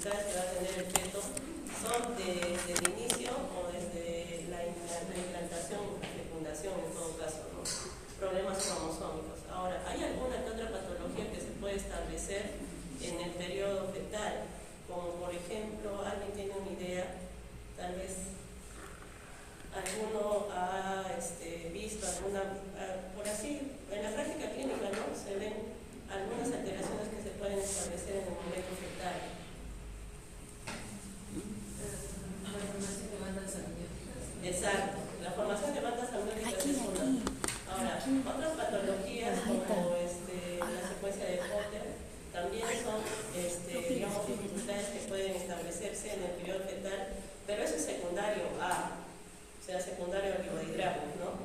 dificultades que va a tener el feto son desde el inicio o desde la implantación, la fecundación en todo caso, ¿no? Problemas cromosómicos. Ahora, ¿hay alguna que otra patología que se puede establecer en el periodo fetal? Como por ejemplo, alguien tiene una idea, tal vez alguno ha visto alguna, por así, en la práctica clínica, ¿no? Se ven algunas alteraciones que se pueden establecer en el momento fetal. La formación de bandas amnióticas. Exacto, la formación de bandas amnióticas es una. Ahora, otras patologías como la secuencia de Potter también son, digamos, dificultades que pueden establecerse en el periodo fetal, pero eso es secundario a, o sea, secundario al hemodigrama, ¿no?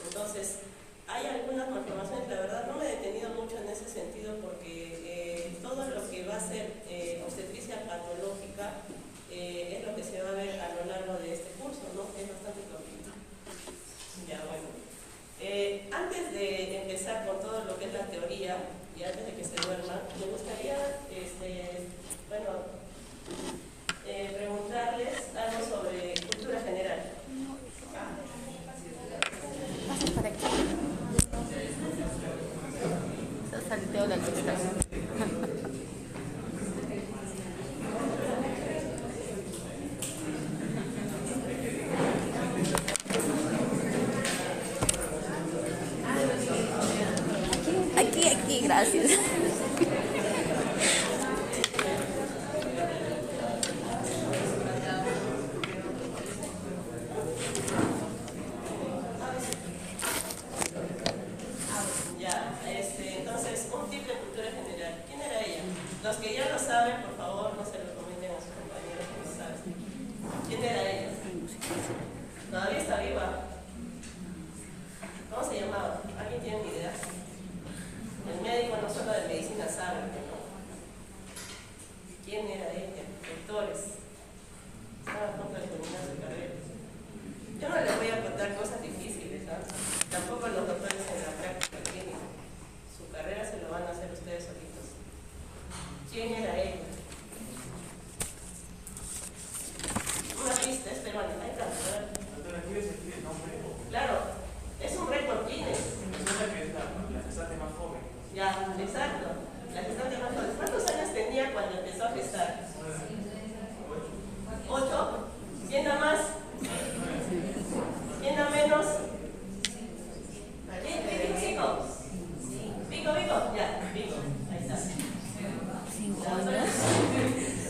Entonces, hay algunas malformaciones, la verdad no me he detenido mucho en ese sentido porque todo lo que va a ser obstetricia patológica es lo que se va a ver a lo largo de este curso, ¿no? Es bastante complicado. Ya, bueno. Antes de empezar con todo lo que es la teoría, y antes de que se duerma, me gustaría, preguntarles algo sobre cultura general. Pasas para aquí. Se ha salteado la lista. Aquí, gracias. Entonces, un tip de cultura general. ¿Quién era ella? Los que ya lo saben, por favor, no se lo comenten a sus compañeros que no saben. ¿Quién era ella? ¿Todavía está viva? ¿Cómo se llamaba? ¿Alguien tiene una idea? El médico no solo de medicina sabe, ¿no? ¿Quién era ella? Doctores. Estaba a punto de terminar su carrera. Yo no les voy a contar cosas difíciles, ¿ah? Tampoco los doctores en la práctica clínica. Su carrera se lo van a hacer ustedes solitos. ¿Quién era ella? Una pista, es peruana. Ahí está, ¿verdad? Doctora, ¿quieres escribir el nombre? Claro, es un récord Guinness. Resulta que es la gestante más joven. Ya, exacto. La gestante más joven. ¿Cuántos años tenía cuando empezó a gestar? 8. ¿Quién da más? ¿Quién da menos? ¿Pico? ¿Pico? Ya, pico. Ahí está. 5 años.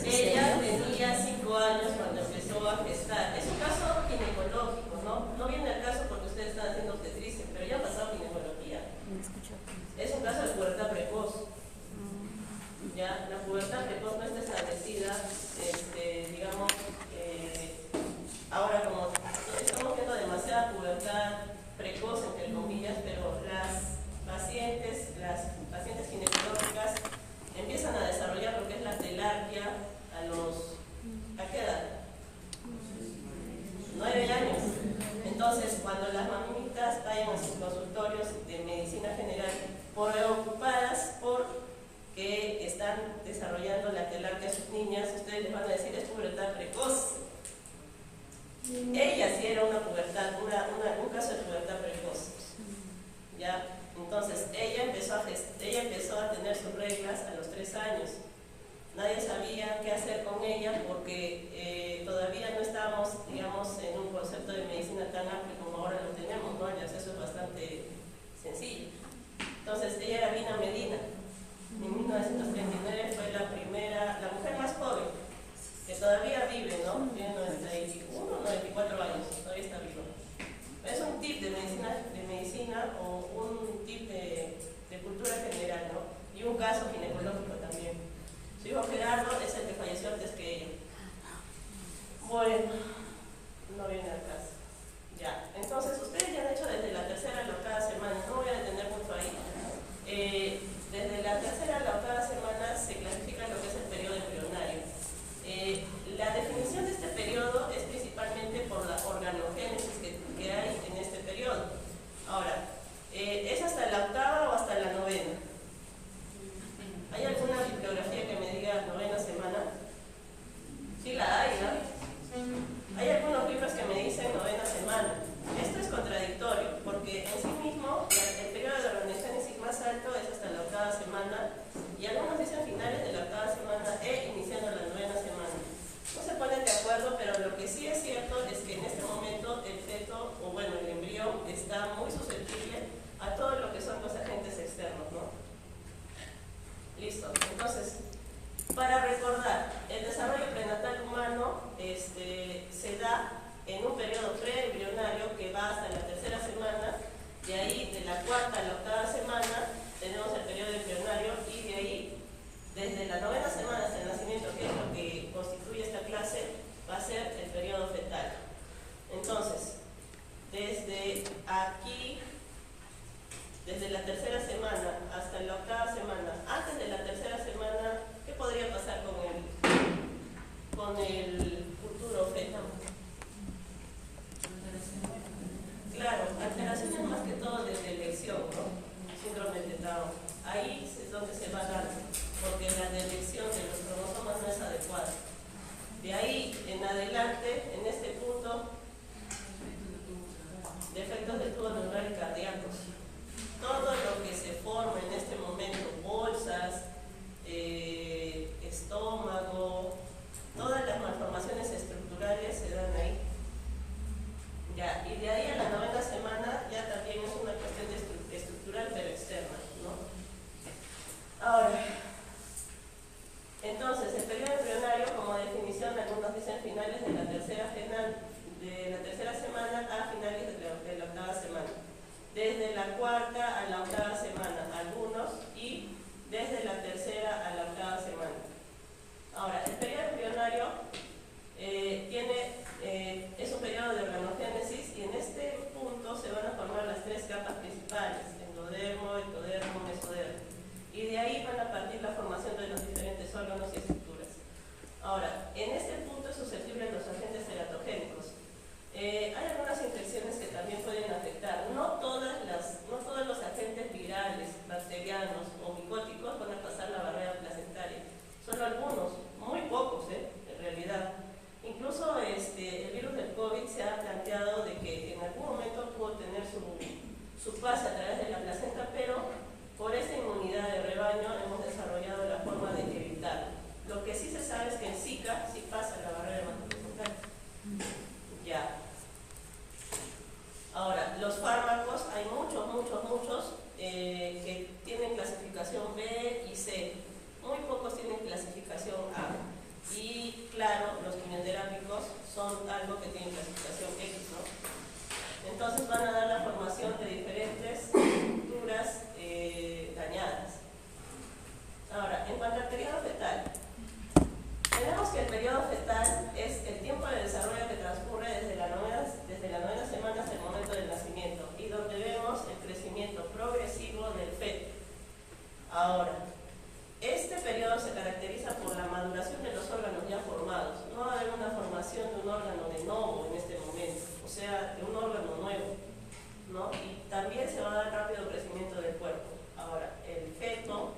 Ella tenía 5 años cuando empezó a gestar. Es un caso ginecológico, ¿no? No viene al caso porque ustedes están haciendo obstetricia, pero ya ha pasado ginecología. Es un caso de pubertad precoz. Ya, la pubertad precoz no está establecida, digamos, ahora como estamos viendo demasiada pubertad precoz, entre comillas, pero las pacientes ginecológicas empiezan a desarrollar lo que es la telarquia ¿a qué edad? 9 años. Entonces, cuando las mamitas vayan a sus consultorios de medicina general, preocupadas porque están desarrollando la telarquia a sus niñas, ustedes les van a decir, es pubertad precoz. Ella sí era una pubertad, un caso de pubertad precoz. ¿Ya? Entonces, ella empezó a tener sus reglas a los 3 años. Nadie sabía qué hacer con ella porque todavía no estábamos, digamos, en un concepto de medicina tan amplio como ahora lo tenemos, ¿no? El acceso es bastante sencillo. Entonces, ella era Vina Medina. En 1939 fue la mujer más joven, que todavía vive, ¿no? Tiene 91, 94 años, todavía está viva. Es un tip de medicina o un tip de cultura general, ¿no? Y un caso ginecológico también. Su hijo Gerardo es el que falleció antes que ella. Bueno, no viene al caso. Ya, entonces ustedes ya han hecho desde la tercera a la octava semana, no voy a detener mucho ahí. Desde la tercera a la octava semana se clasifica lo que es el periodo de se da en un periodo preembrionario que va hasta la tercera semana, de ahí de la cuarta a la octava semana tenemos el periodo embrionario y de ahí desde la novena semana hasta el nacimiento, que es lo que constituye esta clase, va a ser el periodo fetal. Entonces, desde aquí, desde la tercera semana hasta la octava semana, antes de la tercera semana, ¿qué podría pasar con el futuro feto? Claro, alteraciones más que todo desde elección, ¿no? Síndrome de Down. Ahí es donde se va a dar, porque la detección de los cromosomas no es adecuada. De ahí en adelante, en este punto, defectos del tubo neural y cardíacos. Todo lo que se forma en este momento, bolsas, estómago, todas las malformaciones estructurales se dan ahí. Ya, y de ahí a la novena semana ya también es una cuestión estructural pero externa, ¿no? Ahora, entonces, el periodo embrionario, como definición, algunos dicen finales de la tercera semana a finales de la octava semana. Desde la cuarta a la octava semana, algunos, y desde la tercera a la octava semana. Ahora, el periodo embrionario es un periodo de organogénesis y en este punto se van a formar las tres capas principales, endodermo, ectodermo, mesodermo. Y de ahí van a partir la formación de los diferentes órganos y estructuras. Ahora, en este punto es susceptible a los agentes teratogénicos. Hay algunas infecciones que también pueden afectar. No todos los agentes virales, bacterianos o micóticos van a pasar la barrera placentaria. Solo algunos, muy pocos, en realidad. Incluso el virus del COVID se ha planteado de que en algún momento pudo tener su pase a través de la placenta, pero por esa inmunidad de rebaño hemos desarrollado la forma de evitarlo. Lo que sí se sabe es que en Zika sí pasa la barrera hematoplacental. Ya. Ahora, los fármacos, hay muchos que tienen clasificación B y C. Muy pocos tienen clasificación A. Y claro, los quimioterápicos son algo que tienen clasificación X, ¿no? Entonces van a dar la formación de diferentes estructuras dañadas. Ahora, en cuanto al periodo fetal, tenemos que el periodo fetal es el tiempo de desarrollo que transcurre desde la novena semana hasta el momento del nacimiento y donde vemos el crecimiento progresivo del feto. Ahora, este periodo se caracteriza por la maduración de los órganos ya formados. No va a haber una formación de un órgano de novo en este momento, o sea, de un órgano nuevo, ¿no? Y también se va a dar rápido crecimiento del cuerpo. Ahora, el feto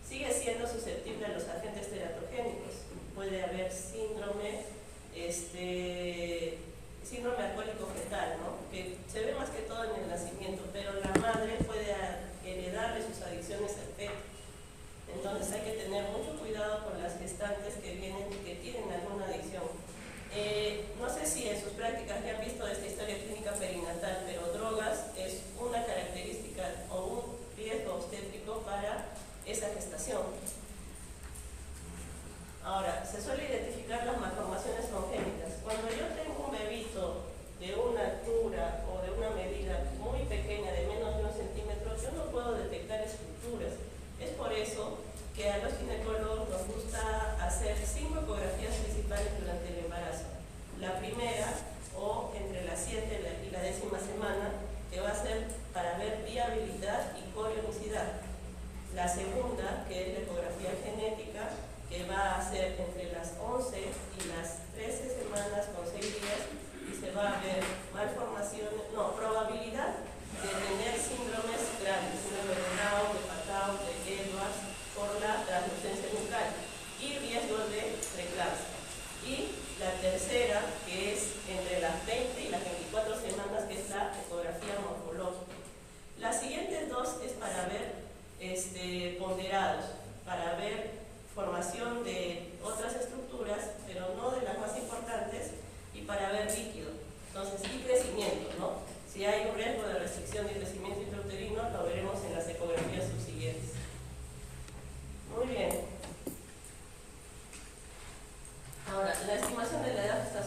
sigue siendo susceptible a los agentes teratogénicos. Puede haber síndrome alcohólico fetal, ¿no? Que se ve más que todo en el nacimiento, pero la madre puede heredarle sus adicciones al feto. Entonces hay que tener mucho cuidado con las gestantes que tienen alguna adicción. No sé si en sus prácticas ya han visto esta historia clínica perinatal, pero drogas es una característica o un riesgo obstétrico para esa gestación. Ahora, se suele identificar las malformaciones congénitas. Cuando yo tengo un bebito de una altura o de una medida muy pequeña, de menos de 1 centímetro, yo no puedo detectar estructuras. Es por eso que a los ginecólogos nos gusta hacer 5 ecografías principales durante el embarazo. La primera, o entre la 7 y la 10ª semana, que va a ser para ver viabilidad y corionicidad. La segunda, que es la ecografía genética, que va a ser entre las 11 y las 13 semanas con 6 días y se va a ver probabilidad de tener síndromes graves, síndrome de Down, de Patau, de Edwards, por la translucencia nucal y riesgo de preeclampsia. Y la tercera, que es entre las 20 y las 24 semanas, que es la ecografía morfológica. Las siguientes dos es para ver ponderados, para ver formación de otras estructuras, pero no de las más importantes, y para ver líquido. Entonces, y crecimiento, ¿no? Si hay un riesgo de restricción de crecimiento intrauterino, lo veremos en las ecografías subsiguientes. Muy bien. Ahora, la estimación de la edad gestacional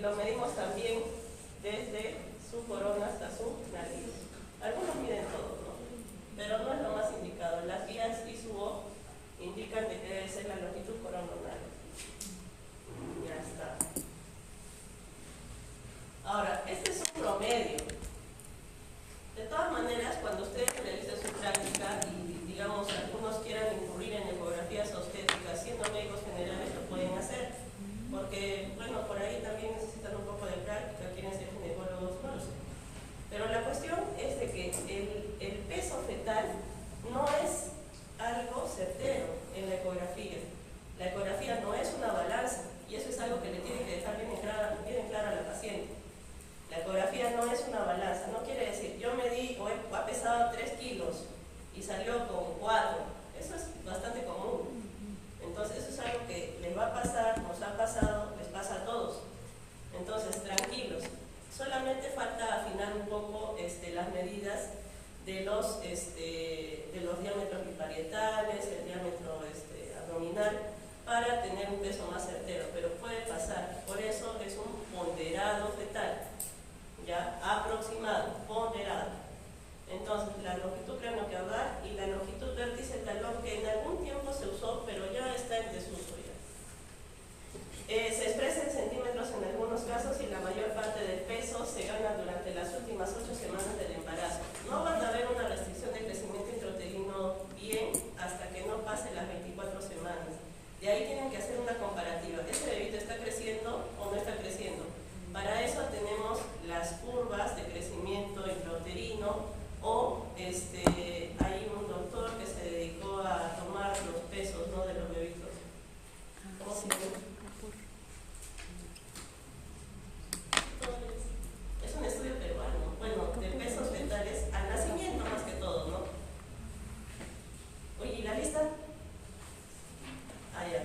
lo medimos también desde su corona hasta su nariz. Algunos miden todo, ¿no? Pero no es lo más indicado. Las guías ISUO indican de que debe ser la longitud coronal. Ya está. Ahora, este es un promedio. De todas maneras, cuando ustedes realicen su práctica y, digamos, algunos quieran incurrir en ecografías obstétricas, siendo médicos generales, lo pueden hacer. Porque, bueno, por ahí también necesitan un poco de práctica, quieren ser ginecólogos, no lo sé. Pero la cuestión es de que el peso fetal no es algo certero en la ecografía. La ecografía no es una balanza, y eso es algo que le tiene que dejar bien claro a la paciente. La ecografía no es una balanza, no quiere decir, yo medí o ha pesado 3 kilos y salió con 4. Eso es bastante común. Entonces, eso es algo que les va a pasar, nos ha pasado, les pasa a todos. Entonces, tranquilos. Solamente falta afinar un poco las medidas de los diámetros biparietales, el diámetro abdominal, para tener un peso más certero, pero puede pasar. Por eso es un ponderado fetal, ya aproximado, ponderado. Entonces, la longitud craneocaudal y la longitud vértice talón, que en algún tiempo se usó, pero ya está en desuso ya. Se expresa en centímetros en algunos casos y la mayor parte del peso se gana durante las últimas 8 semanas del embarazo. No van a haber una restricción de crecimiento intrauterino bien hasta que no pase las 24 semanas. De ahí tienen que hacer una comparativa. ¿Ese bebito está creciendo o no está creciendo? Para eso tenemos las curvas de crecimiento intrauterino o hay un doctor que se dedicó a tomar los pesos, ¿no?, de los bebitos. ¿Cómo se llama? Es un estudio peruano, bueno, de pesos fetales al nacimiento más que todo, ¿no? Oye, ¿y la lista? Ah, ya.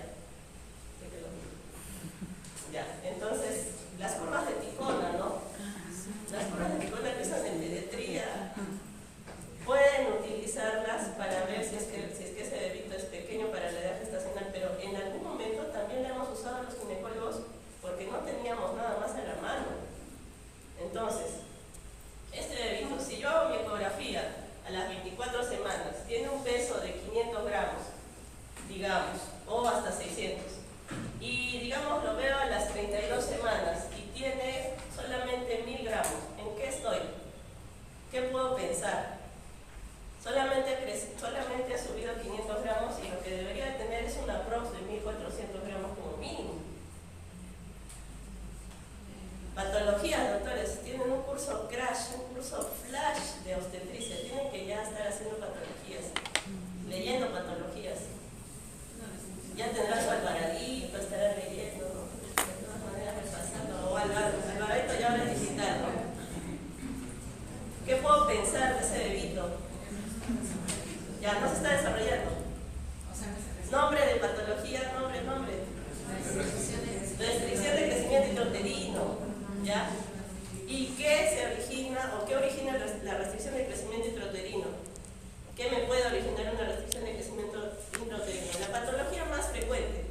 Ya, entonces, las curvas de Ticona, ¿no? Las curvas de Ticona que usan en pediatría, pueden utilizarlas para ver si es que ese bebito es pequeño para la edad gestacional, pero en algún momento también la hemos usado los ginecólogos porque no teníamos nada más a la mano. Entonces, este bebito, si yo hago mi ecografía a las 24 semanas, tiene un peso de 500 gramos, digamos, o hasta 600, y digamos lo veo a las 32 semanas y tiene solamente 1000 gramos, ¿en qué estoy? ¿Qué puedo pensar? Solamente ha subido 500 gramos y lo que debería de tener es una aprox de 1400 gramos como mínimo. Patologías, doctores, tienen un curso crash, un curso flash de obstetricia, tienen que ya estar haciendo patologías, leyendo patologías. Ya tendrán su alvaradito, estarán leyendo, ¿no? De todas maneras repasando, o alvaradito ya ahora es digital, ¿no? ¿Qué puedo pensar de ese bebito? Ya no se está desarrollando. Nombre de patología, nombre. Restricción de crecimiento intrauterino. ¿Ya? ¿Y qué se origina o qué origina la restricción de crecimiento intrauterino? ¿Qué me puede originar una restricción de crecimiento intrauterino? La patología más frecuente.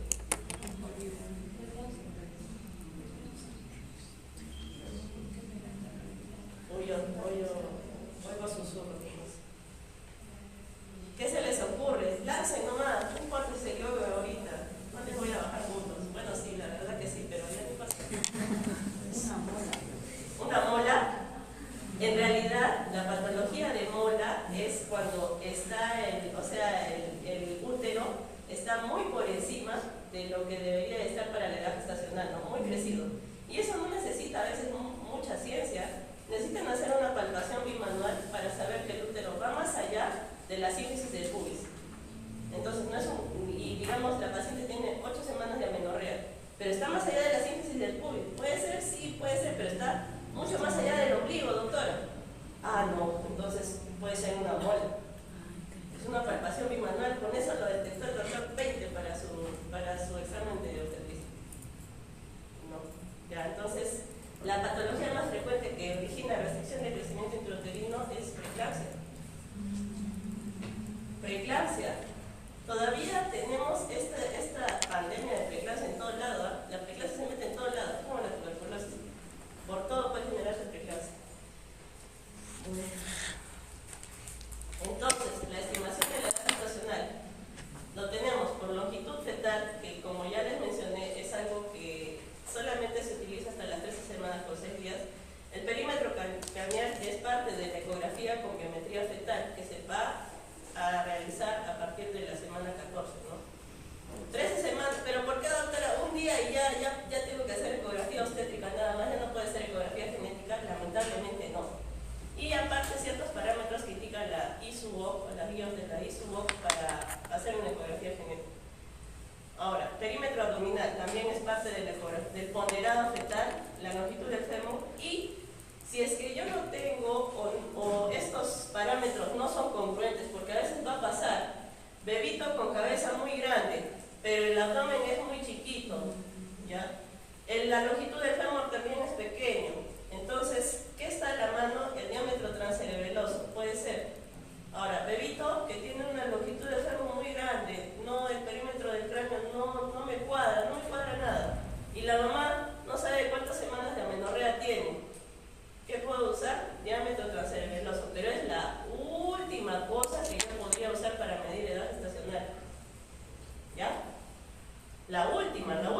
Oigo susurros. ¿Qué se les ocurre? Lancen nomás, no importa si se equivocan ahorita. No les voy a bajar puntos. Bueno, sí, la verdad que sí, pero ya no importa. Una mola. En realidad, la patología de mola es cuando está el útero está muy por encima de lo que debería estar para la edad gestacional, ¿no? Muy crecido. Y eso no necesita a veces mucha ciencia. Necesitan hacer una palpación bimanual para saber que el útero va más allá de la síntesis del pubis. Entonces, no es y digamos, la paciente tiene 8 semanas de amenorrea, pero está más allá de la síntesis del pubis. Puede ser, sí, puede ser, pero está mucho más allá del ombligo, doctora. Ah, no, entonces puede ser una mola. Es una palpación bimanual, con eso lo detectó el doctor 20 para su examen de obstetricia. No, ya, entonces, la patología más frecuente que origina restricción de crecimiento intrauterino es preeclampsia. Preeclampsia. Todavía tenemos esta pandemia de preeclampsia en todo lado, ¿eh? La preeclampsia se mete en todo lado, como la tuberculosis. y ya tengo que hacer ecografía obstétrica nada más, ya no puede ser ecografía genética, lamentablemente no. Y aparte ciertos parámetros que indican la ISUBOC o las guías de la ISUBOC para hacer una ecografía genética. Ahora, perímetro abdominal también es parte del ponderado fetal, la longitud del fémur, y si es que yo no tengo o estos parámetros no son congruentes, porque a veces va a pasar bebito con cabeza muy grande, pero el abdomen es muy chiquito, ¿ya? La longitud del fémur también es pequeño. Entonces, ¿qué está en la mano? El diámetro transcerebeloso, puede ser. Ahora, bebito que tiene una longitud del fémur muy grande, no, el perímetro del cráneo no me cuadra nada. Y la mamá no sabe cuántas semanas de amenorrea tiene. ¿Qué puedo usar? Diámetro transcerebeloso, pero es la última cosa que yo podría usar para medir edad gestacional. ¿Ya? La última, de la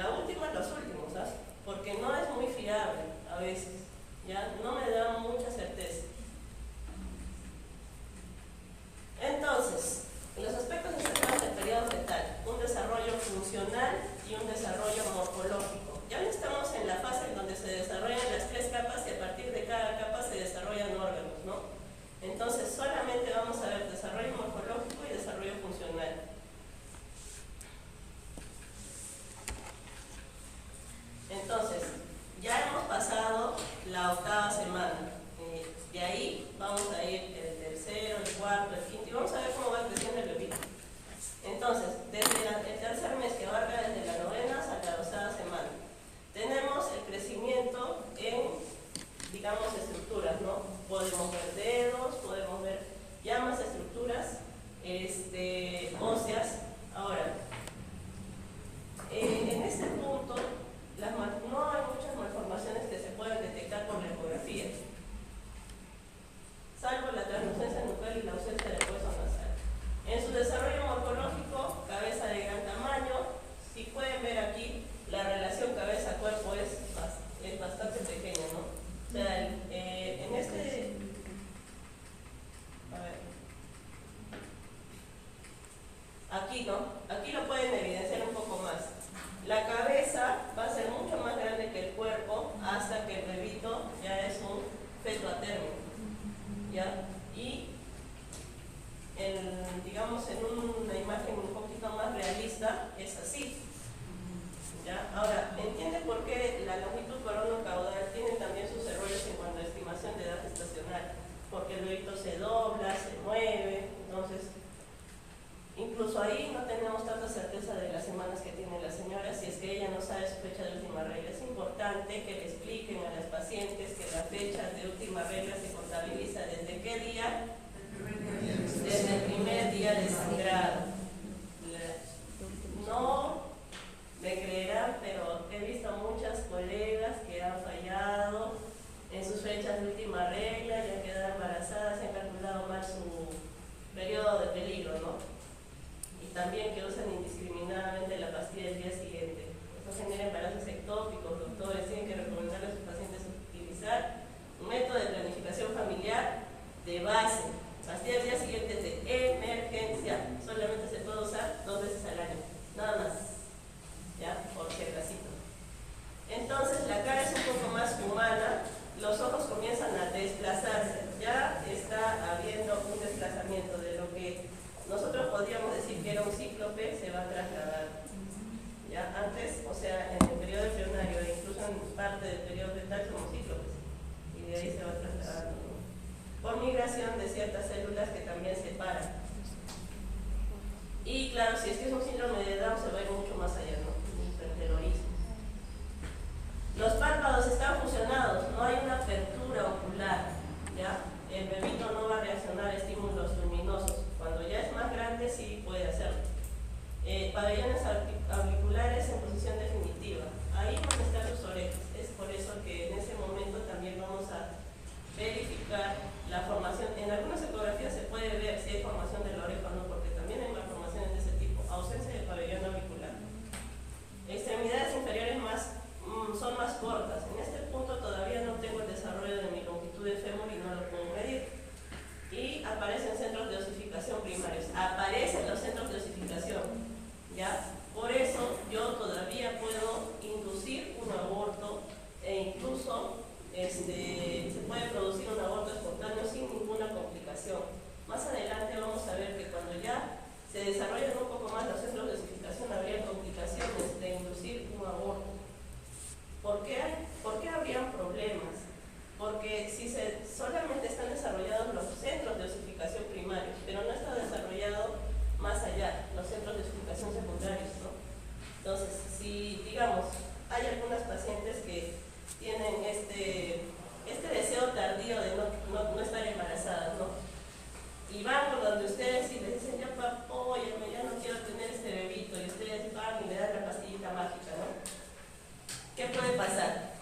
última los últimos, ¿sabes? Porque no es muy fiable a veces, ¿ya? No me da mucha certeza. Entonces, los aspectos destacados del periodo fetal: un desarrollo funcional y un desarrollo morfológico. Ya no estamos en la fase en donde se desarrollan las tres capas y a partir de cada capa se desarrollan órganos, ¿no? Entonces, solamente vamos a ver desarrollo morfológico y desarrollo funcional. Entonces, ya hemos pasado la 8ª semana. De ahí vamos a ir el tercero, el cuarto, el quinto, y vamos a ver cómo va creciendo el bebé. Entonces, desde el tercer mes, que abarca desde la 9ª hasta la 12ª semana, tenemos el crecimiento en, digamos, estructuras, ¿no? Podemos ver dedos, podemos ver ya más estructuras óseas. Ahora, en este punto, no hay muchas malformaciones que se puedan detectar por la ecografía, salvo la translucencia nuclear y la ausencia del hueso nasal. En su desarrollo morfológico, cabeza de gran tamaño, si pueden ver aquí, la relación cabeza-cuerpo es bastante pequeña, ¿no? O sea, en este... A ver. Aquí, ¿no? Aquí lo pueden evidenciar un poco más. La cabeza va a ser mucho más grande que el cuerpo hasta que el bebito ya es un feto a término, ¿ya? Y digamos en una imagen un poquito más realista es así, ¿ya? Ahora, ¿entiende por qué la longitud coronocaudal tiene también sus errores en cuanto a estimación de edad gestacional? Porque el bebito se dobla, se mueve, entonces incluso ahí no tenemos tanta certeza de las semanas que tiene la señora si es que ella no sabe su fecha de última regla. Es importante que le expliquen a las pacientes que la fecha de última regla se contabiliza desde qué día, desde el primer día de sangrado. No me creerán, pero he visto muchas colegas que han fallado en sus fechas de última regla, ya han quedado embarazadas, se han calculado mal su periodo de peligro, ¿no? Y también que usan indiscriminadamente la pastilla del día siguiente. Esto genera embarazos ectópicos. Doctores tienen que recomendarle a sus pacientes utilizar un método de planificación familiar de base. Pastilla del día siguiente es de emergencia. Solamente se puede usar 2 veces al año. Nada más. ¿Ya? Por si acaso. Entonces la cara es un poco más humana. Los ojos comienzan a desplazarse. Ya está habiendo un desplazamiento de lo que nosotros podríamos decir que era un cíclope, se va a trasladar. Ya antes, o sea, en el periodo embrionario e incluso en parte del periodo fetal somos cíclopes y de ahí se va trasladando, ¿no? Por migración de ciertas células que también se paran. Y claro, si es que es un síndrome de Down se va a ir mucho más allá, ¿no? Hipertelorismo. Los párpados están fusionados, no hay una apertura ocular, ¿ya? El bebito no va a reaccionar a estímulos luminosos. Cuando ya es más grande sí puede hacerlo. Pabellones auriculares en posición definitiva. Ahí van a estar sus orejas. Es por eso que en ese momento también vamos a verificar la formación. En algunas ecografías se puede ver si hay formación de la oreja o no, porque también hay malformaciones de ese tipo. Ausencia del pabellón auricular. si, digamos, hay algunas pacientes que tienen este deseo tardío de no estar embarazadas, ¿no? Y van por donde ustedes y les dicen, ya papá, óyeme, ya no quiero tener este bebito, y ustedes van y le dan la pastillita mágica, ¿no? ¿Qué puede pasar?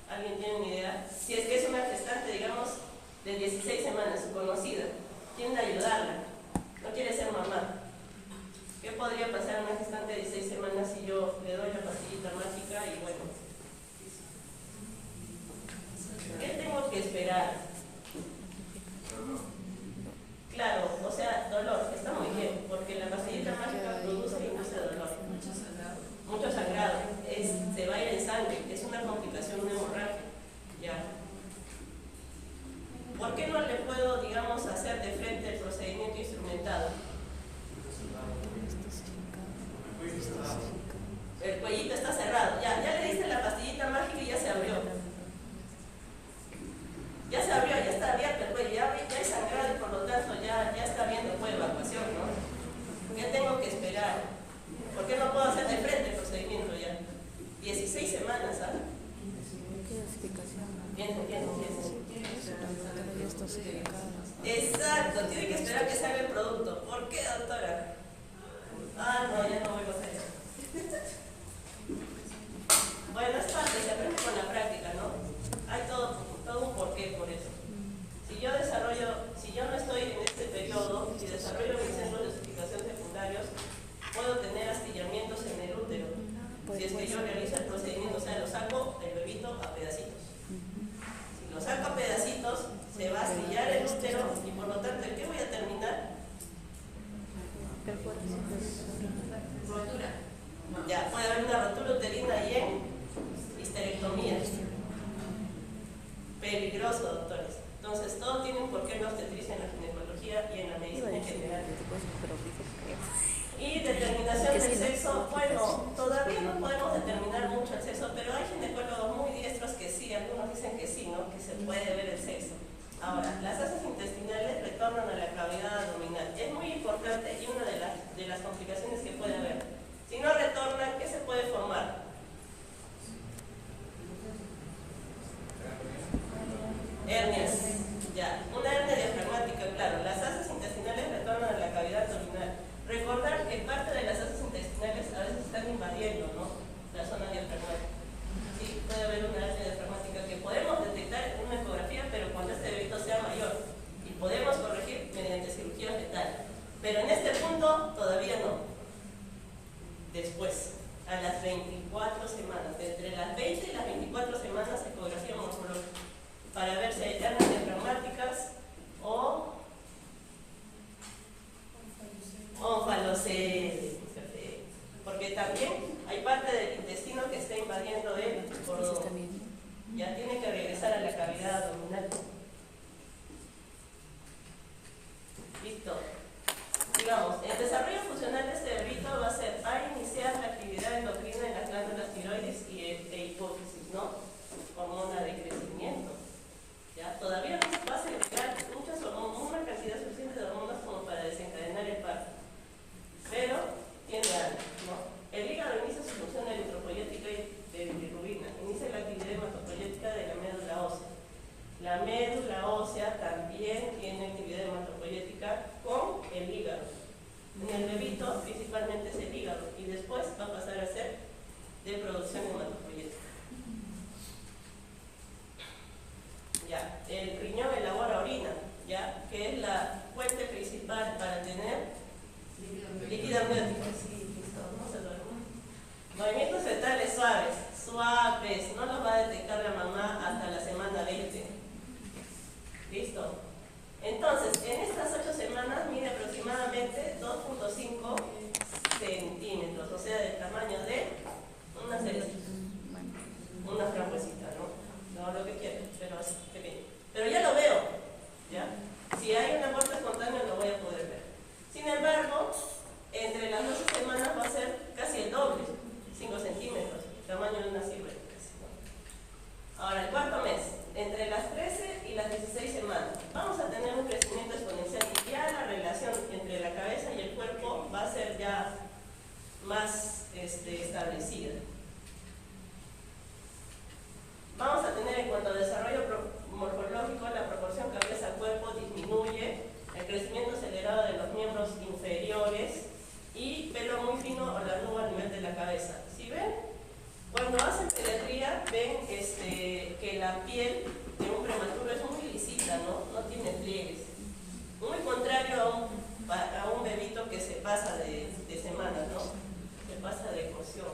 ¿Alguien tiene una idea? Si es que es una gestante, digamos, de 16 semanas, su conocida, quieren ayudarla, no quiere ser mamá. ¿Qué podría pasar a una gestante de 16 semanas si yo le doy la pastillita mágica y bueno? ¿Qué tengo que esperar? Claro, o sea, dolor, está muy bien, porque la pastillita mágica produce y induce dolor. Mucho sangrado, se va a ir en sangre, es una complicación, una hemorragia. ¿Ya? ¿Por qué no le puedo, digamos, hacer de frente el procedimiento instrumentado? El cuellito está cerrado, ya le diste la pastillita mágica y ya se abrió. Ya se abrió, ya está abierto el cuello, ya hay sangrado y por lo tanto ya está bien después de evacuación, ¿no? ¿Qué tengo que esperar? ¿Por qué no puedo hacer de frente el procedimiento ya? 16 semanas, ¿ah? Bien. Exacto, tiene que esperar que salga el producto. ¿Por qué, doctora? No, ya no voy a hacer eso. Bueno, es parte, se aprende con la práctica, ¿no? Hay todo un porqué por eso. Si yo no estoy en este periodo, si desarrollo mis centros de dosificación secundarios, puedo tener astillamientos en el útero. Si es que yo realizo el procedimiento, o sea, lo saco el bebito a pedacitos. Si lo saco a pedacitos, se va a astillar el útero y por lo tanto, ¿en qué voy a terminar? Rotura. Ya, puede haber una rotura uterina y en histerectomía. Peligroso, doctores. Entonces, todo tiene un porqué en la obstetricia, en la ginecología y en la medicina en general. Y determinación del sexo, bueno, todavía no podemos determinar mucho el sexo, pero hay ginecólogos muy diestros que sí, algunos dicen que sí, ¿no? Que se puede ver el sexo. Ahora, las heces intestinales retornan a la cavidad abdominal. Es muy importante y una de las complicaciones que puede haber. Si no retornan, ¿qué se puede formar? Hernias. Ya, una hernia diafragmática, claro. Las heces intestinales retornan a la cavidad abdominal. Recordar que parte de las heces intestinales a veces están invadiendo, ¿no? La zona diafragmática. Sí, puede haber una hernia diafragmática que podemos detectar en una ecografía, pero cuando este bebito sea mayor. Y podemos corregir mediante cirugía fetal. Pero en este punto todavía no. Después, a las 24 semanas, entre las 20 y las 24 semanas, ecografía morfológica, para ver si hay hernias diafragmáticas o onfalocele, porque también hay parte del intestino que está invadiendo el cordón. Ya tiene que regresar a la cavidad abdominal. Listo. Digamos, el desarrollo funcional de este bebito va a ser a iniciar la actividad endocrina en las glándulas tiroides e hipófisis, ¿no? Hormona de crecimiento. ¿Ya? Todavía no se va a segregar muchas hormonas, una cantidad suficiente de hormonas como para desencadenar el parto. Pero tiene algo, ¿no? El hígado inicia su función eritropoyética y de bilirrubina. Inicia la actividad hematopoyética de la médula ósea. La médula ósea también tiene actividad hematopoyética con el hígado. En el bebito principalmente es el hígado y después va a pasar a ser de producción hematopoyética. Ya, el riñón elabora orina, ya, que es la fuente principal para tener líquido amniótico. Sí, listo, no se duerma. Movimientos fetales suaves, no los va a detectar la mamá hasta la semana 20. ¿Listo? Entonces, en estas 8 semanas mide aproximadamente 2.5 centímetros, o sea, del tamaño de una cerecita, una frambuesita, ¿no? No lo que quieran, pero así, pequeño. Pero ya lo veo, ¿ya? Si hay una aborto espontáneo lo voy a poder ver. Sin embargo, entre las 12 semanas va a ser casi el doble, 5 centímetros, tamaño de una ciruela. Ahora, el cuarto mes, entre las 13 y las 16 semanas, vamos a tener un crecimiento exponencial y ya la relación entre la cabeza y el cuerpo va a ser ya más establecida. ven que la piel de un prematuro es muy lisita, ¿no? No tiene pliegues. Muy contrario a un bebito que se pasa de semanas, ¿no? Se pasa de cocción.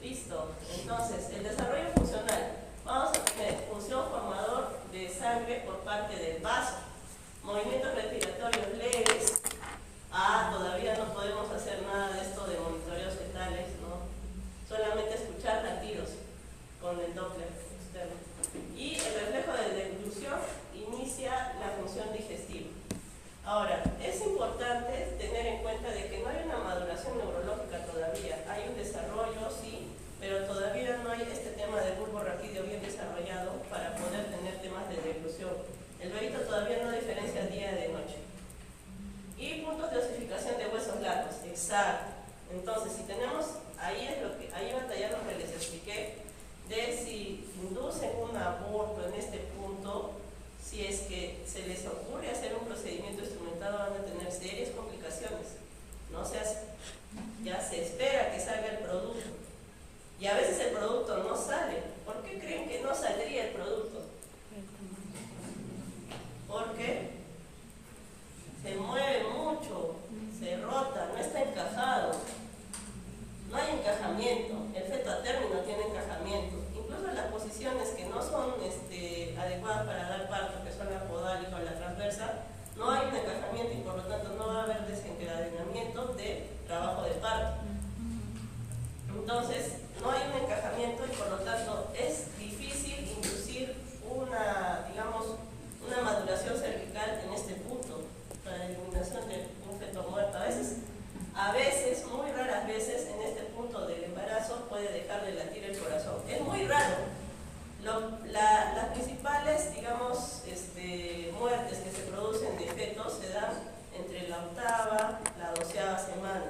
Listo. Entonces, el desarrollo funcional. Vamos a tener función formador de sangre por parte del vaso. Movimientos respiratorios leves. Todavía no podemos hacer nada de esto de monitoreos fetales, ¿no? Solamente escuchar latidos con el Doppler externo. Y el reflejo de deglución inicia la función digestiva. Ahora, es importante tener en cuenta de que no hay una maduración neurológica todavía. Hay un desarrollo, sí, pero todavía no hay este tema del bulbo raquídeo bien desarrollado para poder tener temas de deglución. El bebito todavía no diferencia día de noche. Y puntos de osificación de huesos largos, exacto. Entonces, si tenemos, ahí batalla lo que les expliqué, de si inducen un aborto en este punto, si es que se les ocurre hacer un procedimiento instrumentado, van a tener serias complicaciones. No se hace. Ya se espera que salga el producto. Y a veces el producto no sale. ¿Por qué creen que no saldría el producto? Porque se mueve mucho, se rota, no está encajado. No hay encajamiento. El feto a término tiene encajamiento. Incluso las posiciones que no son adecuadas para dar parto, que son la podal y con la transversa, no hay un encajamiento y por lo tanto no va a haber desencadenamiento de trabajo de parto. Entonces, no hay un encajamiento y por lo tanto es difícil inducir una maduración cervical en este punto para la eliminación de un feto muerto. A veces, muy raras veces, en este punto del embarazo puede dejar de latir el corazón. Es muy raro. Las principales, muertes que se producen de fetos se dan entre la 8ª, la 12ª semana.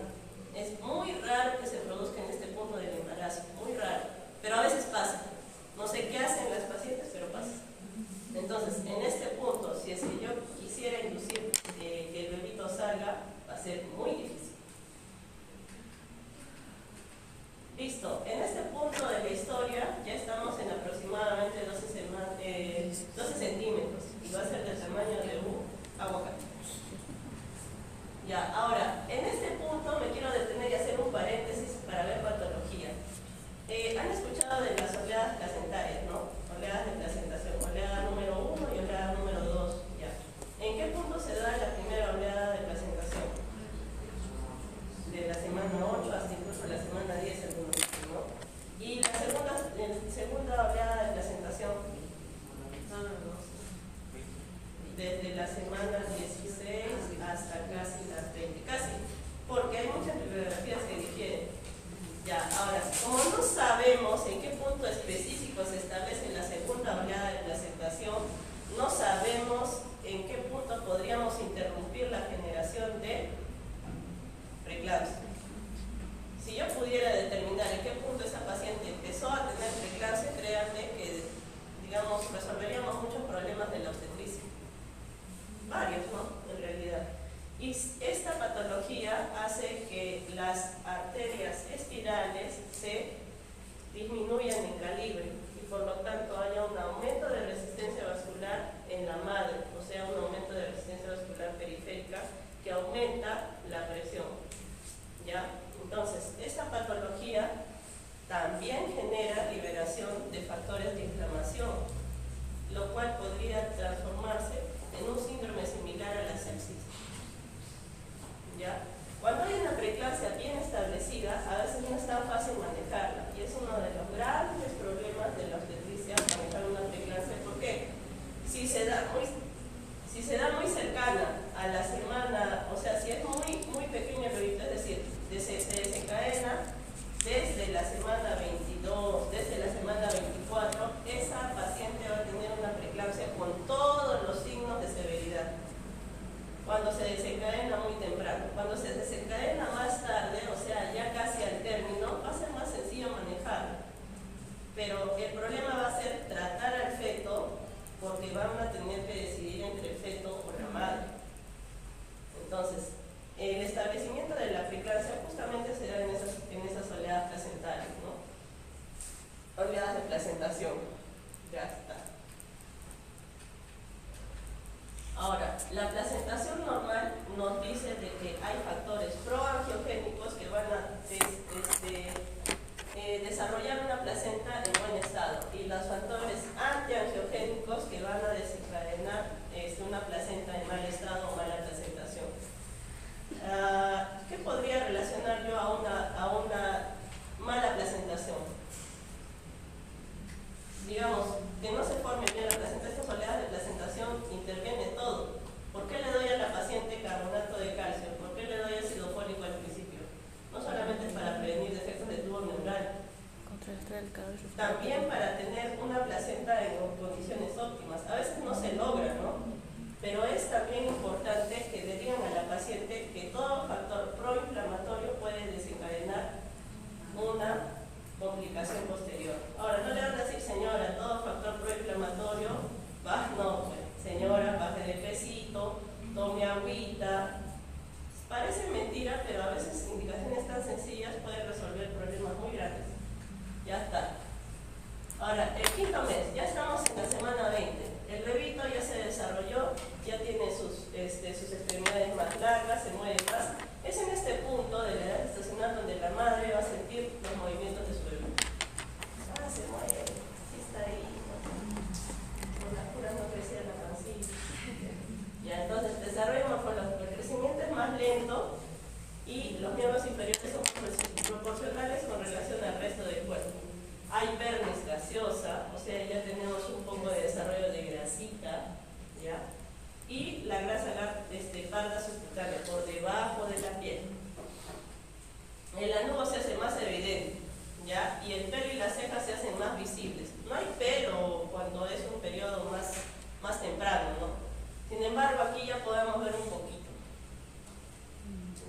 Es muy raro que se produzca en este punto del embarazo, muy raro. Pero a veces pasa. No sé qué hacen las pacientes, pero pasa. Entonces, en este punto, si es que yo quisiera inducir que el bebito salga, va a ser muy difícil. Listo, en este punto de la historia ya estamos en aproximadamente 12 centímetros y va a ser del tamaño de un aguacate. Ya, ahora, en este punto me quiero detener y hacer un paréntesis para ver patología. Han escuchado de las oleadas placentarias, ¿no? Oleadas de placentación, oleada número 1 y oleada número 2. Ya. ¿En qué punto se da la primera oleada de placentación? De la semana 8 hasta incluso la semana 10, algunos dicen, ¿no? Y la segunda oleada de placentación, desde la semana 16 hasta casi las 20, casi, porque hay muchas bibliografías que difieren. Ya, ahora, como no sabemos en qué punto específico se establece la segunda oleada de placentación, no sabemos en qué punto podríamos interrumpir la generación de preeclampsia. Si yo pudiera determinar en qué punto esa paciente empezó a tener preeclampsia, créanme que, resolveríamos muchos problemas de la obstetricia. Varios, ¿no? En realidad. Y esta patología hace que las arterias espirales se disminuyan en calibre y por lo tanto haya un aumento de resistencia vascular en la madre, o sea, un aumento de resistencia vascular periférica que aumenta la presión. ¿Ya? Entonces, esta patología también genera liberación de factores de inflamación, lo cual podría transformarse en un síndrome similar a la sepsis. ¿Ya? Cuando hay una preeclampsia bien establecida, a veces no es tan fácil manejarla y es uno de los grandes problemas de la obstetricia manejar una preeclampsia. ¿Por qué? Si se da muy cercana a la semana, o sea, si es muy pequeño el bebito, es decir, se desencadena desde la semana 22, desde la semana 24, esa paciente va a tener una preeclampsia con todos los signos de severidad. Cuando se desencadena muy temprano, cuando se desencadena más tarde, o sea, ya casi al término, va a ser más sencillo manejarlo. Pero el problema va a ser tratar al feto, porque van a tener que decidir entre el feto o la madre. Entonces, el establecimiento de la preeclampsia justamente se da en esas oleadas placentarias, ¿no? placentación. Ya está. Ahora, la placentación normal nos dice de que hay factores proangiogénicos que van a desarrollar una placenta en buen estado y los factores antiangiogénicos que van a desencadenar una placenta en mal estado o mala placentación. ¿Qué podría relacionar yo a una mala placentación? Digamos, que no se forme bien la placenta, estas oleadas de placentación interviene todo. ¿Por qué le doy a la paciente carbonato de calcio? ¿Por qué le doy ácido fólico al principio? No solamente es para prevenir defectos de tubo neural, también para tener una placenta en condiciones óptimas. A veces no se logra, ¿no? Pero es también importante que le digan a la paciente que todo factor proinflamatorio puede desencadenar una complicación posterior. Ahora, no le van a decir, señora, todo factor proinflamatorio, no, pues, señora, baje de pesito, tome agüita. Parece mentira, pero a veces indicaciones tan sencillas pueden resolver problemas muy grandes. Ya está. Ahora, el quinto mes, ya estamos en la semana 20. El bebito ya se desarrolló, ya tiene sus extremidades más largas, se mueve más. Es en este punto de la edad gestacional donde la madre va a sentir los movimientos de su bebé. Se mueve, sí está ahí, ¿no? Por las puras no crecía la pancita. Ya, entonces, el desarrollo morfológico, el crecimiento es más lento y los miembros inferiores son proporcionales con relación al resto del cuerpo. Hay vernis gaseosa, o sea, ya tenemos un poco de desarrollo de grasita, ¿ya? Y la grasa parda subcutánea por debajo de la piel. El anugo se hace más evidente, ¿ya? Y el pelo y las cejas se hacen más visibles. No hay pelo cuando es un periodo más temprano, ¿no? Sin embargo, aquí ya podemos ver un poquito.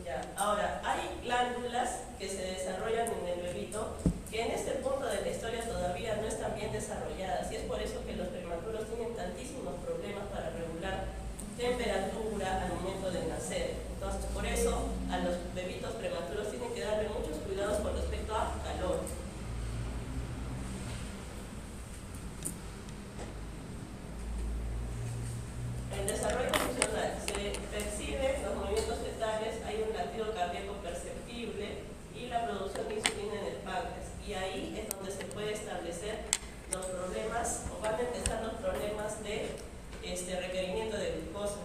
Ya. Ahora, hay glándulas que se desarrollan en el bebito que en este punto de la historia todavía no están bien desarrolladas y es por eso que los prematuros tienen tantísimos problemas para regular temperatura al momento de nacer. Entonces, por eso a los bebitos prematuros tienen que darle muchos cuidados con respecto a calor. El desarrollo funcional se percibe los movimientos fetales, hay un latido cardíaco perceptible y la producción de insulina en el páncreas. Y ahí es donde se puede establecer los problemas, o van a empezar los problemas de requerimiento de glucosa.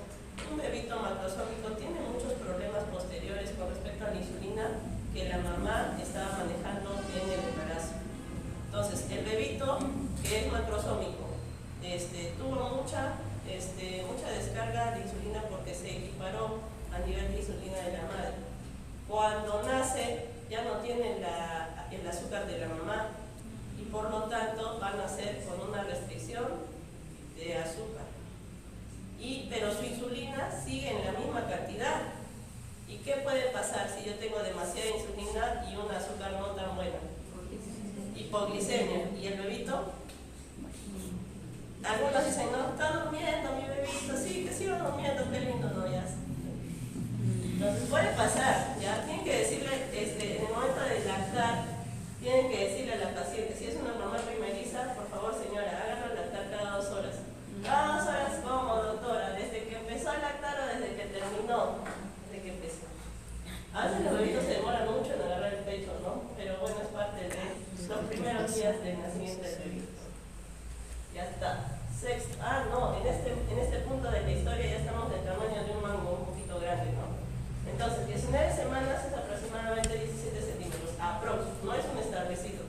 Un bebito macrosómico tiene muchos problemas posteriores con respecto a la insulina que la mamá estaba manejando en el embarazo. Entonces, el bebito que es macrosómico tuvo mucha descarga de insulina porque se equiparó a nivel de insulina de la madre. Cuando nace ya no tiene el azúcar de la mamá y por lo tanto van a nacer con una restricción de azúcar. Pero su insulina sigue en la misma cantidad. ¿Y qué puede pasar si yo tengo demasiada insulina y un azúcar no tan buena? Hipoglicemia. ¿Y el bebito? Algunos dicen, no, está durmiendo mi bebito, sí, que siga durmiendo, qué lindo, no, ya. Entonces puede pasar, ya, tienen que decirle, en el momento de lactar, tienen que decirle a la paciente, si es una mamá primeriza, por favor señora, háganlo lactar cada 2 horas. Cada 2 horas, ¿cómo, doctora? ¿Desde que empezó a lactar o desde que terminó? Desde que empezó. A veces los bebitos se demoran mucho en agarrar el pecho, ¿no? Pero bueno, es parte de los primeros días del nacimiento del bebito. Ya está. Sexto. No, en este punto de la historia ya estamos del tamaño de un mango un poquito grande, ¿no? Entonces, 19 semanas es aproximadamente 17 centímetros, aprox, no es un establecido.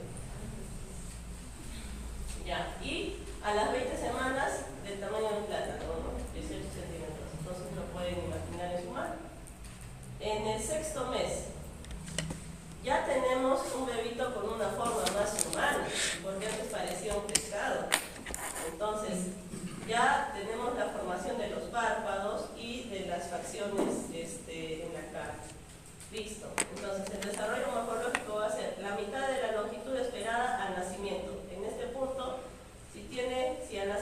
Ya, y a las 20 semanas del tamaño de un plátano, ¿no? 18 centímetros, entonces lo pueden imaginar en su mano. En el 6º mes, ya tenemos un bebito con una forma más humana, porque antes parecía un pescado. Entonces, ya tenemos la formación de los párpados y de las facciones en la cara. Listo. Entonces, el desarrollo morfológico va a ser la mitad de la longitud esperada al nacimiento. En este punto, si al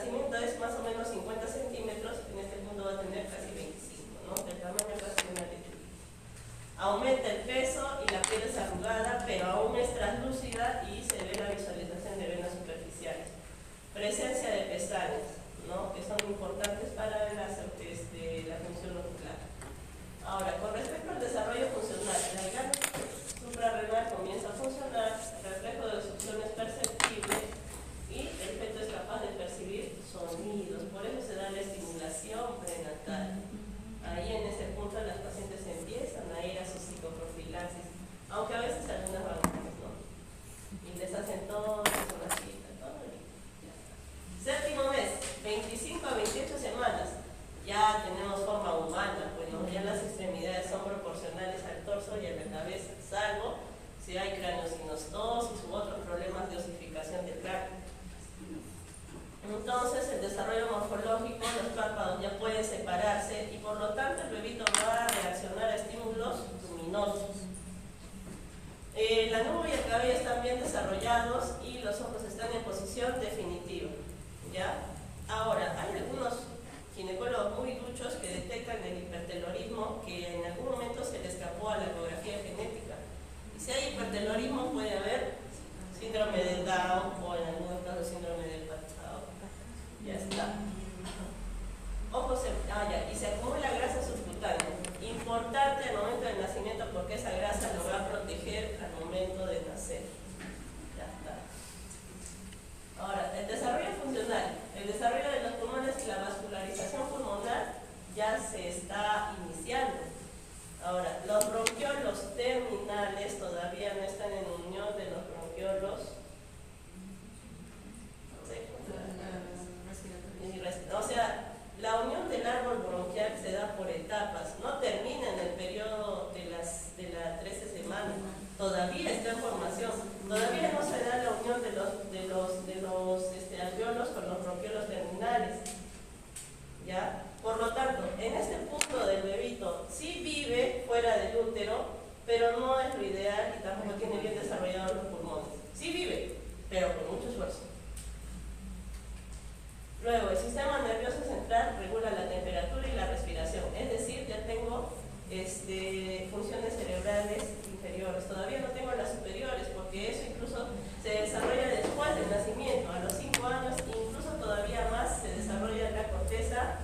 ojos y los ojos están en posición definitiva, ¿ya? Ahora, hay algunos ginecólogos muy duchos que detectan el hipertelorismo que en algún momento se le escapó a la ecografía genética. Y si hay hipertelorismo puede haber síndrome de Down o en algunos casos síndrome del Pacao. Ya está. Ojos, y se acumula grasa subcutánea. Importante al momento del nacimiento porque esa grasa lo va a proteger al momento de nacer. Ya está. Ahora, el desarrollo funcional. El desarrollo de los pulmones y la vascularización pulmonar ya se está iniciando. Ahora, los bronquiolos terminales todavía no están en unión de los bronquiolos. O sea, la unión del árbol bronquial se da por etapas, no termina en el periodo de la 13 semanas, todavía está en formación, todavía no se da la unión de los alveolos con los bronquiolos terminales, ¿ya? Por lo tanto, en este punto del bebito sí vive fuera del útero, pero no es lo ideal y tampoco tiene bien desarrollados los pulmones. Sí vive, pero con mucho esfuerzo. Luego, el sistema nervioso central regula la temperatura y la respiración, es decir, ya tengo funciones cerebrales inferiores. Todavía no tengo las superiores porque eso incluso se desarrolla después del nacimiento. A los 5 años, incluso todavía más, se desarrolla la corteza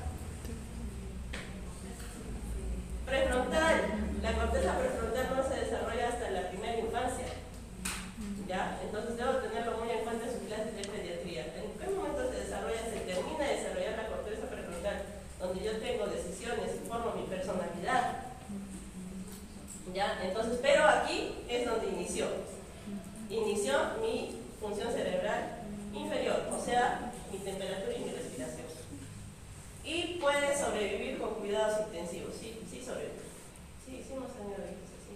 prefrontal. La corteza prefrontal no se desarrolla hasta la primera infancia. ¿Ya? Entonces debo tenerlo muy en cuenta en sus clases de pediatría. ¿En qué momento se termina de desarrollar la corteza prefrontal? Donde yo tengo decisiones y formo mi personalidad. ¿Ya? Entonces, pero aquí es donde inició mi función cerebral inferior, o sea, mi temperatura y mi respiración. Y puede sobrevivir con cuidados intensivos. Sí sobrevive. Sí, hemos tenido hijos así.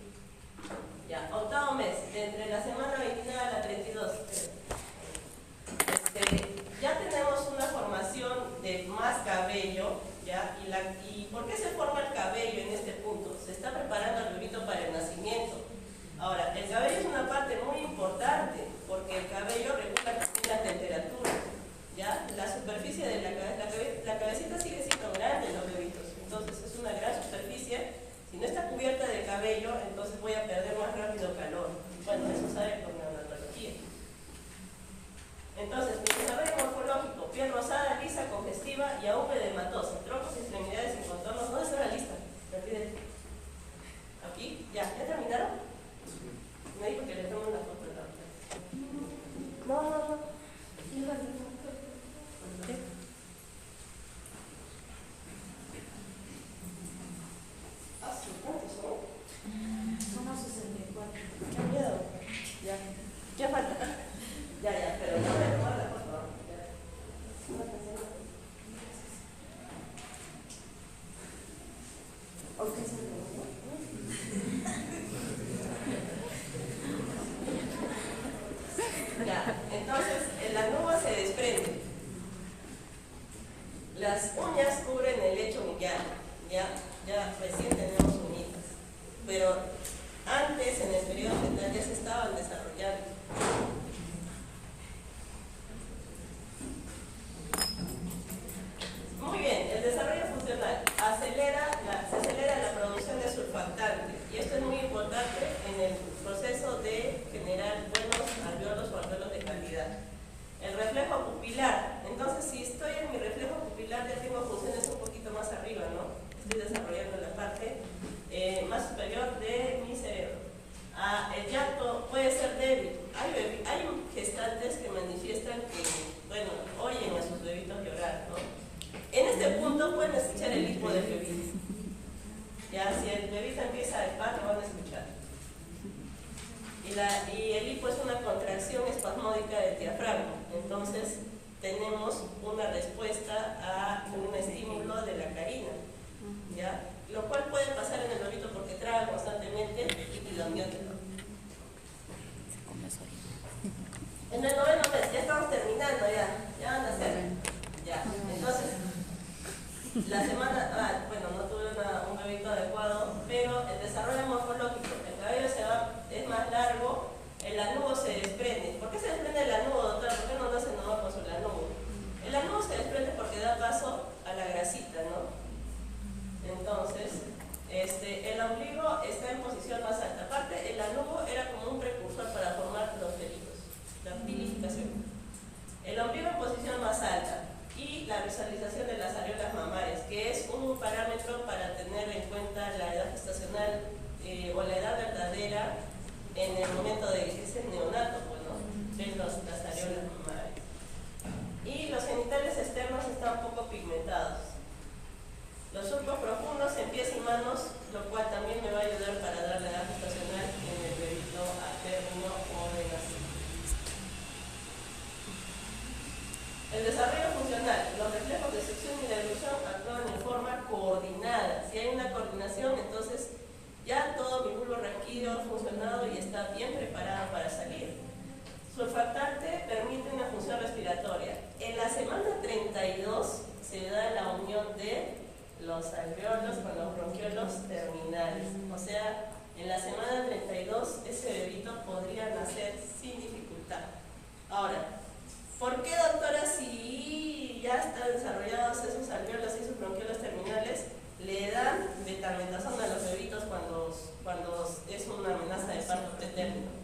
Ya, octavo mes, entre la semana 29 a la 32. Ya tenemos una formación de más cabello, ¿ya? ¿Y por qué se forma el cabello en este punto? Se está preparando al bebito para el nacimiento. Ahora, el cabello es una parte muy importante porque el cabello regula también la temperatura, ¿ya? La superficie de la cabecita sigue siendo grande en los bebitos, entonces es una gran superficie. Si no está cubierta de cabello, entonces voy a perder más rápido calor. Bueno, eso sabe por neonatología. Entonces, mi desarrollo morfológico, piel rosada, lisa, congestiva y aún edematosa, troncos y extremidades sin contornos. ¿Dónde está la lista? ¿Aquí? ¿Ya terminaron? Me dijo que le tomo una foto. No. ¿Qué? ¿Cuántos son? Somos 64. Qué miedo. Ya. ¿Qué falta? Ya, pero no me tomar la foto. Aunque se ya, entonces el anubo se desprende. Las uñas cubren el lecho unguial. Ya recién tenemos uñitas. Pero antes, en el periodo fetal, ya se estaban desarrollando. Muy bien, el desarrollo funcional se acelera la producción de surfactante y esto es muy importante en el proceso de generar buenos alveolos o alveolos de calidad. El reflejo pupilar, entonces si estoy en mi reflejo pupilar ya tengo funciones un poquito más arriba, ¿no? Estoy desarrollando la parte más superior de mi cerebro. El llanto puede ser débil. Hay gestantes que manifiestan que, bueno, oyen a sus bebitos llorar, ¿no? En este punto pueden escuchar el hipo del bebito. Ya, si el bebito empieza a hispar, lo van a escuchar. Y el hipo es una contracción espasmódica del diafragma. Entonces, tenemos una respuesta a un estímulo de la carina, ¿ya? Lo cual puede pasar en el bebito porque traga constantemente líquido amniótico. En el noveno mes, ya estamos terminando, ya van a hacer. Ya, entonces, la semana, no tuve un bebito adecuado, pero el desarrollo morfológico, el cabello es más largo, el anubo se desprende. ¿Por qué se desprende el ubicación. El ombligo en posición más alta y la visualización de las areolas mamarias, que es un parámetro para tener en cuenta la edad gestacional o la edad verdadera en el momento de que es el neonato, bueno, ven las areolas mamarias. Y los genitales externos están poco pigmentados. Los surcos profundos en pies y manos, lo cual también me va a ayudar para dar la edad gestacional en el bebito a término o de nacimiento. El desarrollo funcional. Los reflejos de succión y de ablución actúan en forma coordinada. Si hay una coordinación, entonces ya todo mi bulbo requirió ha funcionado y está bien preparado para salir. Surfactante permite una función respiratoria. En la semana 32 se da la unión de los alveolos con los bronquiolos terminales. O sea, en la semana 32 ese bebito podría nacer sin dificultad. Ahora, ¿por qué, doctora, si ya están desarrollados esos alveolos y esos bronquiolos terminales, le dan betametazono a los bebitos cuando es una amenaza de parto pretérmino?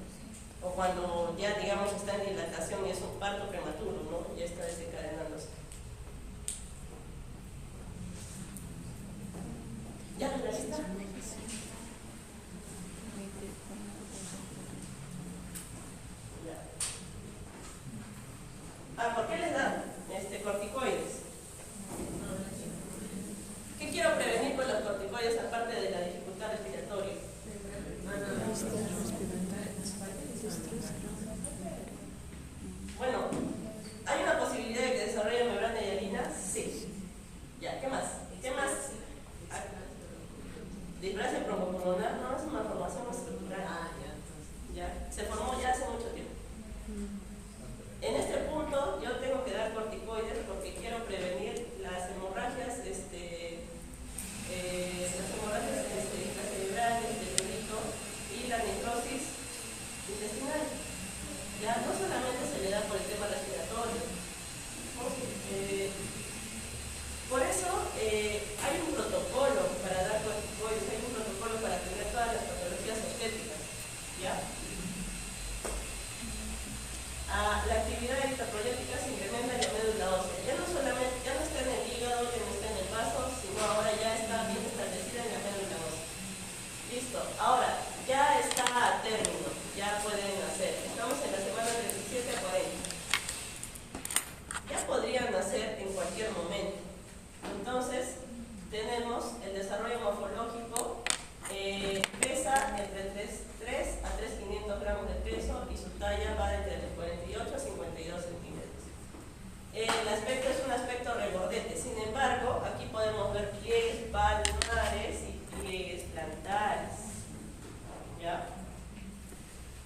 O cuando ya, digamos, está en dilatación y es un parto prematuro, ¿no? Ya está desencadenándose. ¿Ya la lista? ¿Por qué les dan corticoides? ¿Qué quiero prevenir con los corticoides aparte de la dificultad respiratoria? Bueno, ¿hay una posibilidad de que desarrolle membrana hialina? Sí. Ya, ¿qué más? ¿Qué más? Displasia broncopulmonar no es una formación estructural. Ya, se formó ya hace mucho tiempo. En este punto yo tengo que dar corticoides porque quiero prevenir las hemorragias, intracerebrales del bebito y la necrosis intestinal. Ya no solamente se le da por el tema respiratorio. Por eso hay un protocolo para dar corticoides, hay un protocolo para tener todas las patologías obstétricas. ¿Ya? La actividad eritropoyética se incrementa en la médula ósea. Ya no está en el hígado, ya no está en el vaso, sino ahora ya está bien establecida en la médula ósea. Listo. Ahora, ya está a término, ya pueden nacer. Estamos en la semana 37 a 40. Ya podrían nacer en cualquier momento. Entonces, tenemos el desarrollo morfológico, pesa entre 3 a 3.500 gramos de peso y su talla va entre los 48 a 52 centímetros. El aspecto es un aspecto regordete, sin embargo, aquí podemos ver pliegues palmares y pliegues plantares. ¿Ya?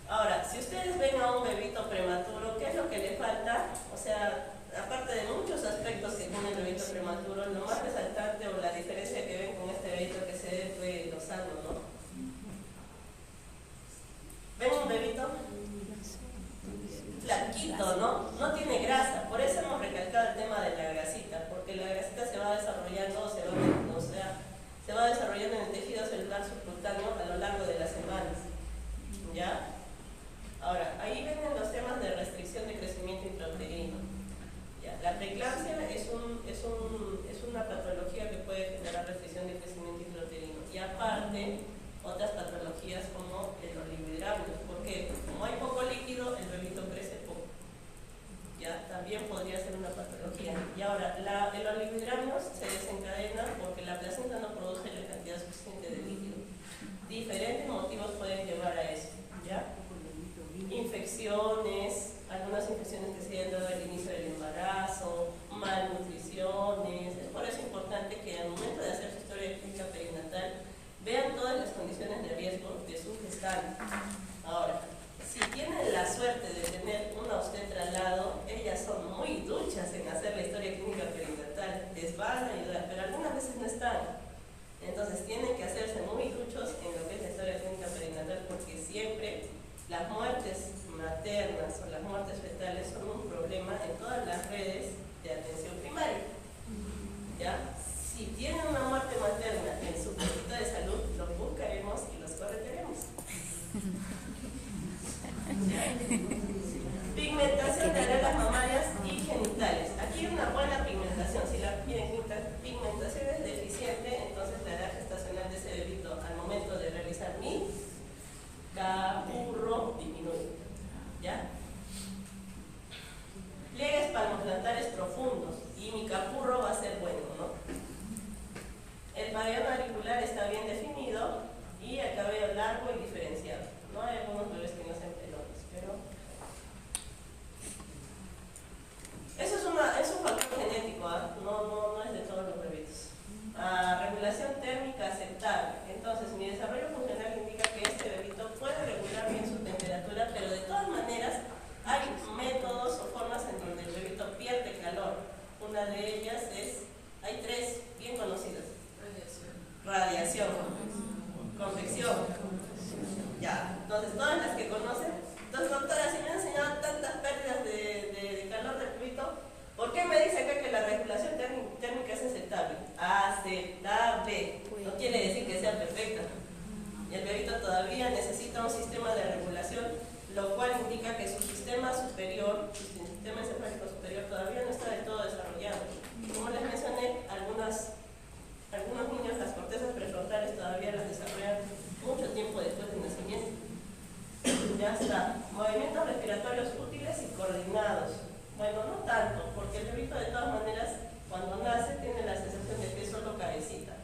Ahora, si ustedes ven a un bebito prematuro, ¿qué es lo que le falta? O sea, aparte de muchos aspectos que tiene el bebito prematuro, lo más resaltante o la diferencia que ven con este bebito que se ve fue Lozano, ¿no? ¿Ven un bebito? Flaquito, ¿no? No tiene grasa, por eso hemos recalcado el tema de la grasita, porque la grasita se va desarrollando, se va desarrollando en el tejido celular subcutáneo a lo largo de las semanas. ¿Ya? Ahora, ahí vienen los temas de restricción de crecimiento intrauterino. La preeclampsia es una patología que puede generar restricción de crecimiento intrauterino y aparte otras patologías como el oligohidramnios, porque como hay poco líquido, el bebito crece poco. Ya también podría ser una patología. Y ahora, el oligohidramnios se desencadena porque la placenta no produce la cantidad suficiente de líquido. Diferentes motivos pueden llevar a eso. ¿Ya? Infecciones, algunas infecciones que se han dado al inicio del embarazo, malnutriciones. Es por eso importante que al momento de hacer su historia clínica perinatal vean todas las condiciones de riesgo de su gestante. Ahora, si tienen la suerte de tener una obstetra al lado, ellas son muy duchas en hacer la historia clínica perinatal, les van a ayudar, pero algunas veces no están. Entonces tienen que hacerse muy duchos en lo que es la historia clínica perinatal, porque siempre las muertes maternas o las muertes fetales son un problema en todas las redes de atención primaria. ¿Ya? Si tienen una muerte materna en su cosita de salud, los buscaremos y los correteremos. Pigmentación superior, el sistema encefálico superior todavía no está del todo desarrollado. Como les mencioné, algunos niños las cortezas prefrontales todavía las desarrollan mucho tiempo después del nacimiento. Ya está. Movimientos respiratorios útiles y coordinados. Bueno, no tanto, porque el bebito de todas maneras cuando nace tiene la sensación de que es solo cabecita.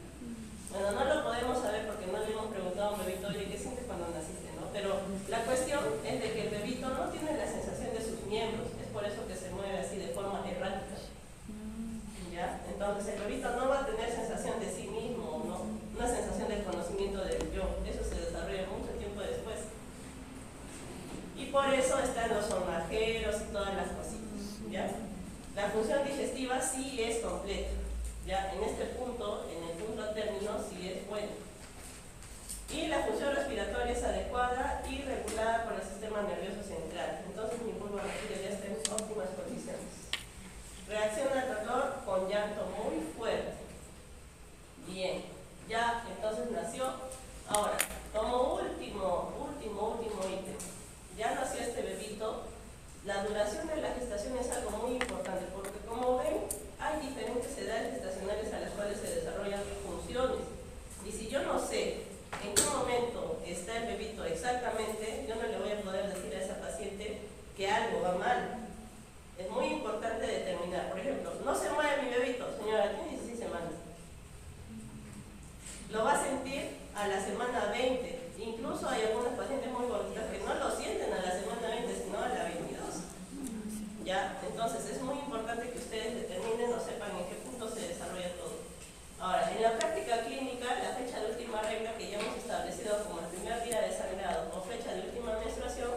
Bueno, no lo podemos saber porque no le hemos preguntado a un bebito, oye, ¿qué sientes cuando naciste? ¿No? Pero la cuestión es de que el bebito no tiene la sensación de sus miembros, es por eso que se mueve así de forma errática. ¿Ya? Entonces el bebito no va a tener sensación de sí mismo, ¿no? Una sensación del conocimiento del yo, eso se desarrolla mucho tiempo después. Y por eso están los sonajeros y todas las cositas, ¿ya? La función digestiva sí es completa, ¿ya? En este punto, en el punto término, sí es bueno. Y la función respiratoria es adecuada y regulada por el sistema nervioso central. Entonces mi bulbo respiratorio ya está en óptimas condiciones. Reacciona al dolor con llanto muy fuerte. Bien, ya entonces nació. Ahora, como último ítem, ya nació este bebito. La duración de la gestación es algo muy importante porque, como ven, hay diferentes edades gestacionales a las cuales se desarrollan funciones. Y si yo no sé en qué momento está el bebito exactamente, yo no le voy a poder decir a esa paciente que algo va mal. Es muy importante determinar. Por ejemplo, no se mueve mi bebito, señora, tiene 16 semanas. Lo va a sentir a la semana 20. Incluso hay algunas pacientes muy gorditas que no lo sienten a la semana 20, sino a la 22. ¿Ya? Entonces es muy importante que ustedes determinen o sepan en qué punto se desarrolla todo. Ahora, en la práctica clínica, la fecha de última regla que ya hemos establecido como el primer día de sangrado o fecha de última menstruación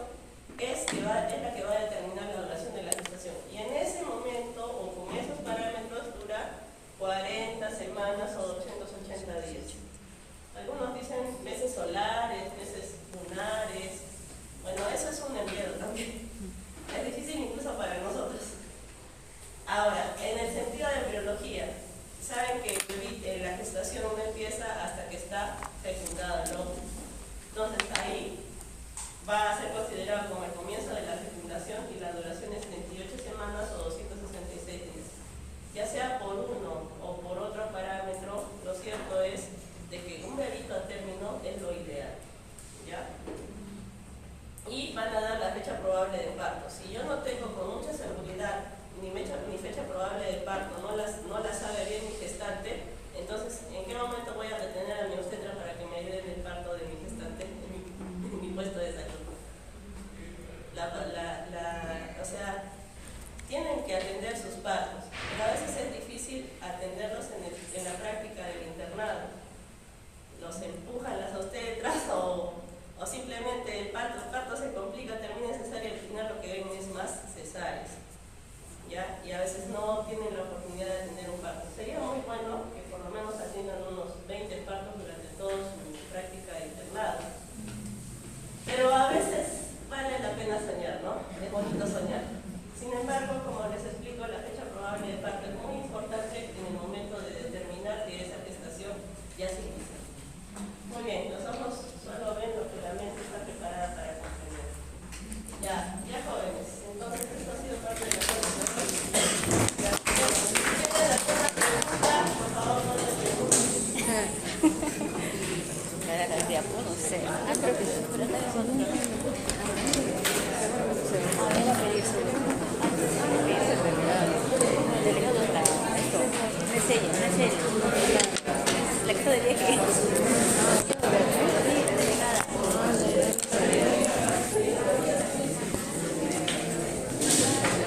es la que va a determinar la duración de la gestación. Y en ese momento, o con esos parámetros, dura 40 semanas o 280 días. Algunos dicen meses solares, meses lunares. Bueno, eso es un enredo también. Es difícil incluso para nosotros. Ahora, en el sentido de embriología, saben que la gestación no empieza hasta que está fecundado el óvulo. Entonces ahí va a ser considerado como el comienzo de la fecundación y la duración es 38 semanas o 266 días. Ya sea por uno o por otro parámetro, lo cierto es de que un bebito a término es lo ideal. ¿Ya? Y van a dar la fecha probable de parto. Si yo no tengo con mucha seguridad ni fecha probable de parto, no la sabe bien mi gestante, entonces ¿en qué momento voy a retener a mi obstetra para que me ayude en el parto de mi gestante en mi puesto de salud? O sea, tienen que atender sus partos, pero a veces es difícil atenderlos en la práctica del internado. Los empujan las obstetras o simplemente el parto se complica, termina cesárea y al final lo que ven es más cesáreas. ¿Ya? Y a veces no tienen la oportunidad de atender un parto. Sería muy bueno que por lo menos atiendan unos 20 partos durante toda su práctica de internado. Pero a veces vale la pena soñar, ¿no? Es bonito soñar. Sin embargo, como les explico, la fecha probable de parto es muy importante en el momento de determinar que esa gestación ya se inicia. Muy bien, los ojos solo ven lo que la mente está preparada para comprender. Ya jóvenes, entonces esto ha sido parte de la conversación. Si tienen alguna pregunta, por favor no les pregunten. Era la idea, no sé. Ah, creo que sí.